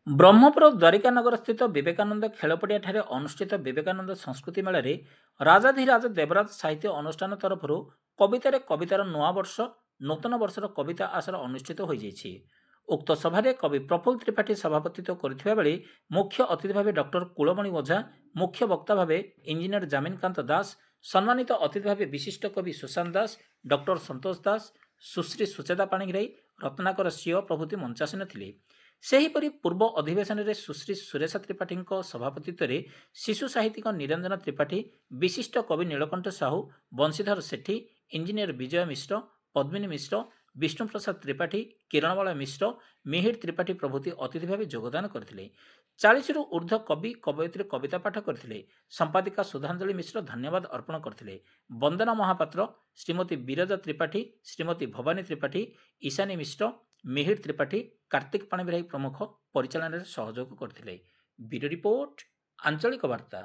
ବ୍ରହ୍ମପୁର ଦ୍ୱାରିକାନଗର ସ୍ଥିତ ବିବେକାନନ୍ଦ ଖେଳପଡ଼ିଆଠାରେ ଅନୁଷ୍ଠିତ ବିବେକାନନ୍ଦ ସଂସ୍କୃତି ମେଳାରେ ରାଜାଧିରାଜ ଦେବରାଜ ସାହିତ୍ୟ ଅନୁଷ୍ଠାନ ତରଫରୁ କବିତାରେ କବିତାର ନୂଆବର୍ଷ ନୂତନ ବର୍ଷର କବିତା ଆସର ଅନୁଷ୍ଠିତ ହୋଇଯାଇଛି। ଉକ୍ତ ସଭାରେ କବି ପ୍ରଫୁଲ୍ଲ ତ୍ରିପାଠୀ ସଭାପତିତ୍ୱ କରିଥିବା ବେଳେ ମୁଖ୍ୟ ଅତିଥି ଭାବେ ଡକ୍ଟର କୁଳମଣି ଓଝା, ମୁଖ୍ୟ ବକ୍ତା ଭାବେ ଇଞ୍ଜିନିୟର ଜାମିନକାନ୍ତ ଦାସ, ସମ୍ମାନିତ ଅତିଥି ଭାବେ ବିଶିଷ୍ଟ କବି ସୁଶାନ୍ତ ଦାସ, ଡକ୍ଟର ସନ୍ତୋଷ ଦାସ, ସୁଶ୍ରୀ ସୁଚେତା ପାଣିଗ୍ରାହୀ, ରତ୍ନାକର ସିଂହ ପ୍ରଭୃତି ମଞ୍ଚାସୀନ ଥିଲେ। ସେହିପରି ପୂର୍ବ ଅଧିବେଶନରେ ସୁଶ୍ରୀ ସୁରେଶା ତ୍ରିପାଠୀଙ୍କ ସଭାପତିତ୍ୱରେ ଶିଶୁ ସାହିତ୍ୟିକ ନିରଞ୍ଜନ ତ୍ରିପାଠୀ, ବିଶିଷ୍ଟ କବି ନୀଳକଣ୍ଠ ସାହୁ, ବଂଶୀଧର ସେଠୀ, ଇଞ୍ଜିନିୟର ବିଜୟ ମିଶ୍ର, ପଦ୍ମିନୀ ମିଶ୍ର, ବିଷ୍ଣୁପ୍ରସାଦ ତ୍ରିପାଠୀ, କିରଣବାଳା ମିଶ୍ର, ମିହିର ତ୍ରିପାଠୀ ପ୍ରଭୃତି ଅତିଥି ଭାବେ ଯୋଗଦାନ କରିଥିଲେ। 40ରୁ ଊର୍ଦ୍ଧ୍ୱ କବି କବୟିତ୍ରୀ କବିତା ପାଠ କରିଥିଲେ। ସମ୍ପାଦିକା ସୁଧାଞ୍ଜଳି ମିଶ୍ର ଧନ୍ୟବାଦ ଅର୍ପଣ କରିଥିଲେ। ବନ୍ଦନା ମହାପାତ୍ର, ଶ୍ରୀମତୀ ବିରଜା ତ୍ରିପାଠୀ, ଶ୍ରୀମତୀ ଭବାନୀ ତ୍ରିପାଠୀ, ଈଶାନୀ ମିଶ୍ର, ମିହିର ତ୍ରିପାଠୀ, କାର୍ତ୍ତିକ ପାଣିଗ୍ରାହୀ ପ୍ରମୁଖ ପରିଚାଳନାରେ ସହଯୋଗ କରିଥିଲେ। ବ୍ୟୁରୋ ରିପୋର୍ଟ, ଆଞ୍ଚଳିକ ବାର୍ତ୍ତା।